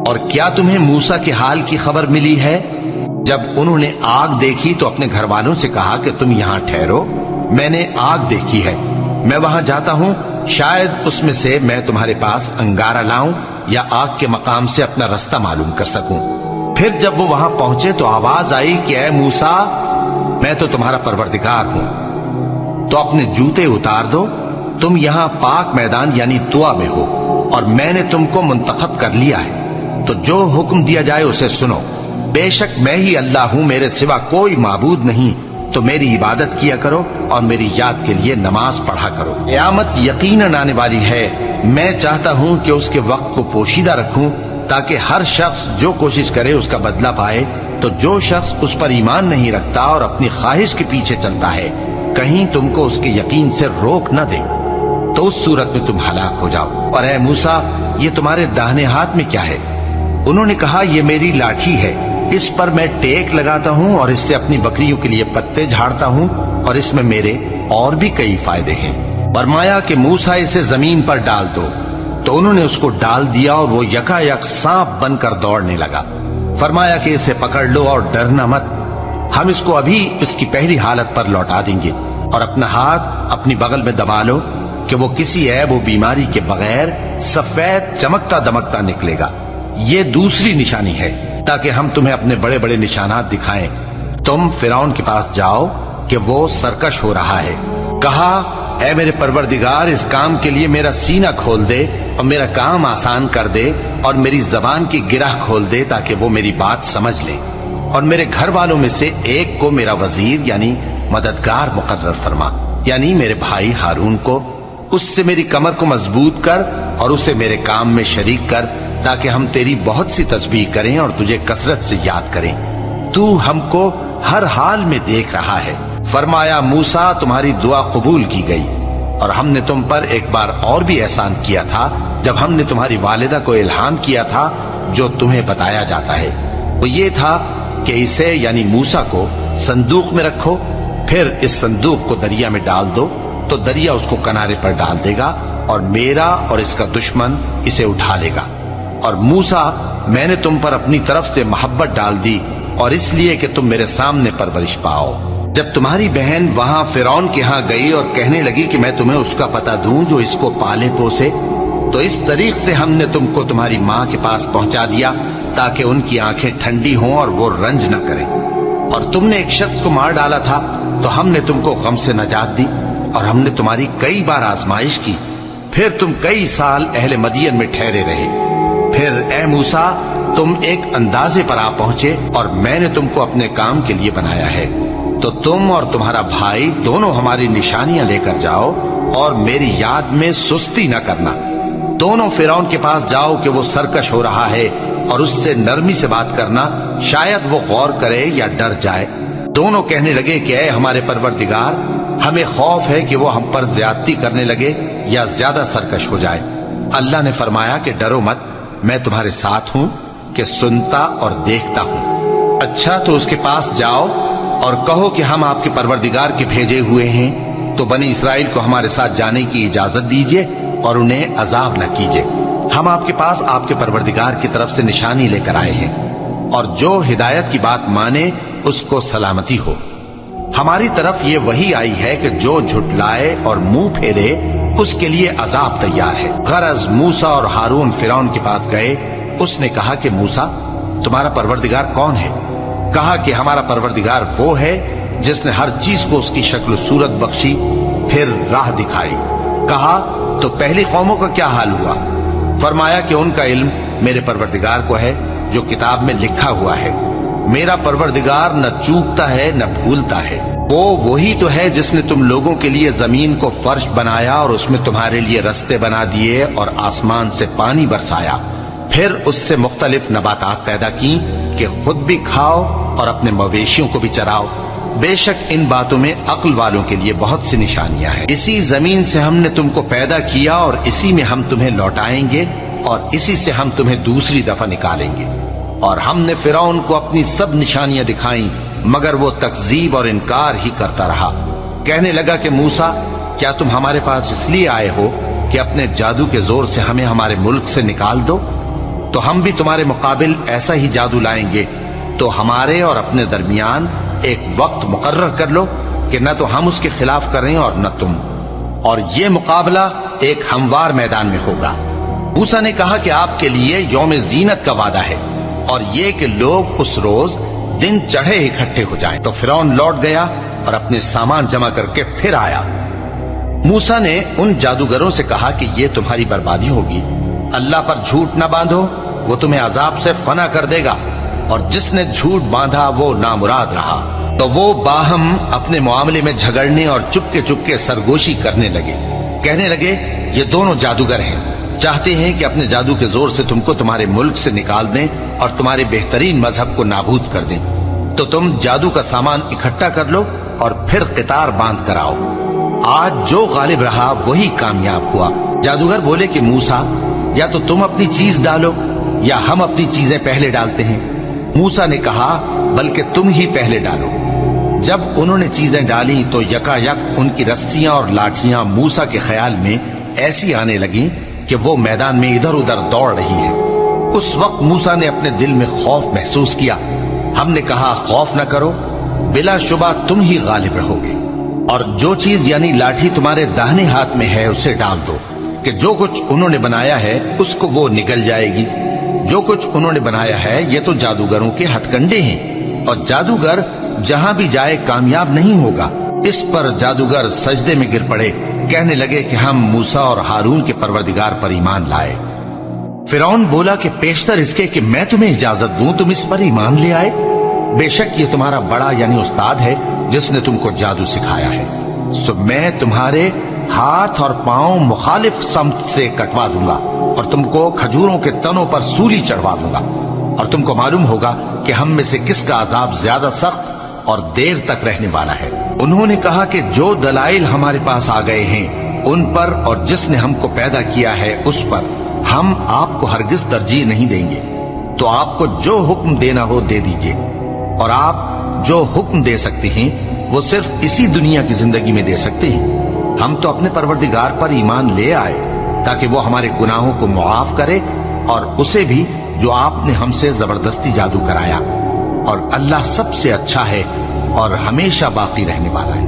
اور کیا تمہیں موسیٰ کے حال کی خبر ملی ہے؟ جب انہوں نے آگ دیکھی تو اپنے گھر والوں سے کہا کہ تم یہاں ٹھہرو، میں نے آگ دیکھی ہے، میں وہاں جاتا ہوں، شاید اس میں سے میں تمہارے پاس انگارہ لاؤں یا آگ کے مقام سے اپنا رستہ معلوم کر سکوں۔ پھر جب وہ وہاں پہنچے تو آواز آئی کہ اے موسیٰ، میں تو تمہارا پروردگار ہوں، تو اپنے جوتے اتار دو، تم یہاں پاک میدان یعنی طویٰ میں ہو، اور میں نے تم کو منتخب کر لیا ہے، تو جو حکم دیا جائے اسے سنو۔ بے شک میں ہی اللہ ہوں، میرے سوا کوئی معبود نہیں، تو میری عبادت کیا کرو اور میری یاد کے لیے نماز پڑھا کرو۔ قیامت یقیناً آنے والی ہے، میں چاہتا ہوں کہ اس کے وقت کو پوشیدہ رکھوں تاکہ ہر شخص جو کوشش کرے اس کا بدلہ پائے، تو جو شخص اس پر ایمان نہیں رکھتا اور اپنی خواہش کے پیچھے چلتا ہے، کہیں تم کو اس کے یقین سے روک نہ دے، تو اس صورت میں تم ہلاک ہو جاؤ۔ اور اے موسیٰ، یہ تمہارے داہنے ہاتھ میں کیا ہے؟ انہوں نے کہا یہ میری لاٹھی ہے، اس پر میں ٹیک لگاتا ہوں اور اس سے اپنی بکریوں کے لیے پتے جھاڑتا ہوں، اور اس میں میرے اور بھی کئی فائدے ہیں۔ فرمایا کہ موسیٰ اسے زمین پر ڈال دو، تو انہوں نے اس کو ڈال دیا اور وہ یکا یک سانپ بن کر دوڑنے لگا۔ فرمایا کہ اسے پکڑ لو اور ڈرنا مت، ہم اس کو ابھی اس کی پہلی حالت پر لوٹا دیں گے، اور اپنا ہاتھ اپنی بغل میں دبا لو کہ وہ کسی عیب و بیماری کے بغیر سفید چمکتا دمکتا نکلے گا۔ یہ دوسری نشانی ہے تاکہ ہم تمہیں اپنے بڑے بڑے نشانات دکھائیں۔ تم فرعون کے پاس جاؤ کہ وہ سرکش ہو رہا ہے۔ کہا اے میرے پروردگار، اس کام کے لیے میرا سینہ کھول دے اور میرا کام آسان کر دے، اور میری زبان کی گرہ کھول دے تاکہ وہ میری بات سمجھ لے، اور میرے گھر والوں میں سے ایک کو میرا وزیر یعنی مددگار مقرر فرما، یعنی میرے بھائی ہارون کو، اس سے میری کمر کو مضبوط کر اور اسے میرے کام میں شریک کر، تاکہ ہم تیری بہت سی تسبیح کریں اور تجھے کثرت سے یاد کریں، تو ہم کو ہر حال میں دیکھ رہا ہے۔ فرمایا موسیٰ، تمہاری دعا قبول کی گئی، اور ہم نے تم پر ایک بار اور بھی احسان کیا تھا جب ہم نے تمہاری والدہ کو الہام کیا تھا جو تمہیں بتایا جاتا ہے، وہ یہ تھا کہ اسے یعنی موسیٰ کو صندوق میں رکھو، پھر اس صندوق کو دریا میں ڈال دو، تو دریا اس کو کنارے پر ڈال دے گا، اور میرا اور اس کا دشمن اسے اٹھا لے گا۔ اور موسیٰ، میں نے تم پر اپنی طرف سے محبت ڈال دی، اور اس لیے کہ تم میرے سامنے پرورش پاؤ۔ جب تمہاری بہن وہاں فرعون کے ہاں گئی اور کہنے لگی کہ میں تمہیں اس کا پتہ دوں جو اس کو پالے پوسے، تو اس طریق سے ہم نے تم کو تمہاری ماں کے پاس پہنچا دیا تاکہ ان کی آنکھیں ٹھنڈی ہوں اور وہ رنج نہ کریں۔ اور تم نے ایک شخص کو مار ڈالا تھا تو ہم نے تم کو غم سے نجات دی، اور ہم نے تمہاری کئی بار آزمائش کی، پھر تم کئی سال اہل مدین میں ٹھہرے رہے۔ پھر اے موسیٰ، تم ایک اندازے پر آ پہنچے، اور میں نے تم کو اپنے کام کے لیے بنایا ہے، تو تم اور تمہارا بھائی دونوں ہماری نشانیاں لے کر جاؤ، اور میری یاد میں سستی نہ کرنا۔ دونوں فرعون کے پاس جاؤ کہ وہ سرکش ہو رہا ہے، اور اس سے نرمی سے بات کرنا، شاید وہ غور کرے یا ڈر جائے۔ دونوں کہنے لگے کہ اے ہمارے پروردگار، ہمیں خوف ہے کہ وہ ہم پر زیادتی کرنے لگے یا زیادہ سرکش ہو جائے۔ اللہ نے فرمایا کہ ڈرو مت، میں تمہارے ساتھ ہوں کہ سنتا اور دیکھتا ہوں۔ اچھا تو اس کے پاس جاؤ اور کہو کہ ہم آپ کے پروردگار کے بھیجے ہوئے ہیں، تو بنی اسرائیل کو ہمارے ساتھ جانے کی اجازت دیجیے اور انہیں عذاب نہ کیجیے۔ ہم آپ کے پاس آپ کے پروردگار کی طرف سے نشانی لے کر آئے ہیں، اور جو ہدایت کی بات مانے اس کو سلامتی ہو۔ ہماری طرف یہ وحی آئی ہے کہ جو جھٹلائے اور منہ پھیرے اس کے لیے عذاب تیار ہے۔ غرض موسیٰ اور ہارون فرعون کے پاس گئے، اس نے کہا کہ موسیٰ، تمہارا پروردگار کون ہے؟ کہا کہ ہمارا پروردگار وہ ہے جس نے ہر چیز کو اس کی شکل و صورت بخشی، پھر راہ دکھائی۔ کہا تو پہلی قوموں کا کیا حال ہوا؟ فرمایا کہ ان کا علم میرے پروردگار کو ہے جو کتاب میں لکھا ہوا ہے۔ میرا پروردگار نہ چوکتا ہے نہ بھولتا ہے۔ وہ وہی تو ہے جس نے تم لوگوں کے لیے زمین کو فرش بنایا اور اس میں تمہارے لیے رستے بنا دیے اور آسمان سے پانی برسایا، پھر اس سے مختلف نباتات پیدا کی کہ خود بھی کھاؤ اور اپنے مویشیوں کو بھی چراؤ۔ بے شک ان باتوں میں عقل والوں کے لیے بہت سی نشانیاں ہیں۔ اسی زمین سے ہم نے تم کو پیدا کیا اور اسی میں ہم تمہیں لوٹائیں گے اور اسی سے ہم تمہیں دوسری دفعہ نکالیں گے۔ اور ہم نے فرعون کو اپنی سب نشانیاں دکھائیں، مگر وہ تکذیب اور انکار ہی کرتا رہا۔ کہنے لگا کہ موسیٰ، کیا تم ہمارے پاس اس لیے آئے ہو کہ اپنے جادو کے زور سے ہمیں ہمارے ملک سے نکال دو؟ تو ہم بھی تمہارے مقابل ایسا ہی جادو لائیں گے، تو ہمارے اور اپنے درمیان ایک وقت مقرر کر لو کہ نہ تو ہم اس کے خلاف کریں اور نہ تم، اور یہ مقابلہ ایک ہموار میدان میں ہوگا۔ موسیٰ نے کہا کہ آپ کے لیے یوم زینت کا وعدہ ہے، اور یہ کہ لوگ اس روز دن چڑھے اکٹھے ہو جائیں۔ تو فرعون لوٹ گیا اور اپنے سامان جمع کر کے پھر آیا۔ موسیٰ نے ان جادوگروں سے کہا کہ یہ تمہاری بربادی ہوگی، اللہ پر جھوٹ نہ باندھو، وہ تمہیں عذاب سے فنا کر دے گا، اور جس نے جھوٹ باندھا وہ نامراد رہا۔ تو وہ باہم اپنے معاملے میں جھگڑنے اور چپکے سرگوشی کرنے لگے، کہنے لگے یہ دونوں جادوگر ہیں، چاہتے ہیں کہ اپنے جادو کے زور سے تم کو تمہارے ملک سے نکال دیں اور تمہارے بہترین مذہب کو نابود کر دیں۔ تو تم جادو کا سامان اکٹھا کر لو اور پھر قطار باندھ کر آؤ، آج جو غالب رہا وہی کامیاب ہوا۔ جادوگر بولے کہ موسیٰ، یا تو تم اپنی چیز ڈالو یا ہم اپنی چیزیں پہلے ڈالتے ہیں۔ موسیٰ نے کہا بلکہ تم ہی پہلے ڈالو۔ جب انہوں نے چیزیں ڈالی تو یکا یک ان کی رسیاں اور لاٹھیاں موسیٰ کے خیال میں ایسی آنے لگیں کہ وہ میدان میں ادھر ادھر دوڑ رہی ہیں۔ اس وقت موسیٰ نے اپنے دل میں خوف محسوس کیا۔ ہم نے کہا خوف نہ کرو، بلا شبہ تم ہی غالب رہو گے، اور جو چیز یعنی لاٹھی تمہارے داہنے ہاتھ میں ہے اسے ڈال دو، کہ جو کچھ انہوں نے بنایا ہے اس کو وہ نگل جائے گی۔ جو کچھ انہوں نے بنایا ہے یہ تو جادوگروں کے ہتھ کنڈے ہیں، اور جادوگر جہاں بھی جائے کامیاب نہیں ہوگا۔ اس پر جادوگر سجدے میں گر پڑے، کہنے لگے کہ ہم موسیٰ اور ہارون کے پروردگار پر ایمان لائے۔ فرعون بولا کہ پیشتر اس کے کہ میں تمہیں اجازت دوں تم اس پر ایمان لے آئے، بے شک یہ تمہارا بڑا یعنی استاد ہے جس نے تم کو جادو سکھایا ہے، سو میں تمہارے ہاتھ اور پاؤں مخالف سمت سے کٹوا دوں گا، اور تم کو کھجوروں کے تنوں پر سولی چڑھوا دوں گا، اور تم کو معلوم ہوگا کہ ہم میں سے کس کا عذاب زیادہ سخت اور دیر تک رہنے والا ہے۔ انہوں نے کہا کہ جو دلائل ہمارے پاس آ گئے ہیں ان پر اور جس نے ہم کو پیدا کیا ہے اس پر ہم آپ کو ہرگز ترجیح نہیں دیں گے، تو آپ کو جو حکم دینا ہو دے دیجئے، اور آپ جو حکم دے سکتے ہیں وہ صرف اسی دنیا کی زندگی میں دے سکتے ہیں۔ ہم تو اپنے پروردگار پر ایمان لے آئے تاکہ وہ ہمارے گناہوں کو معاف کرے، اور اسے بھی جو آپ نے ہم سے زبردستی جادو کرایا، اور اللہ سب سے اچھا ہے اور ہمیشہ باقی رہنے والا ہے۔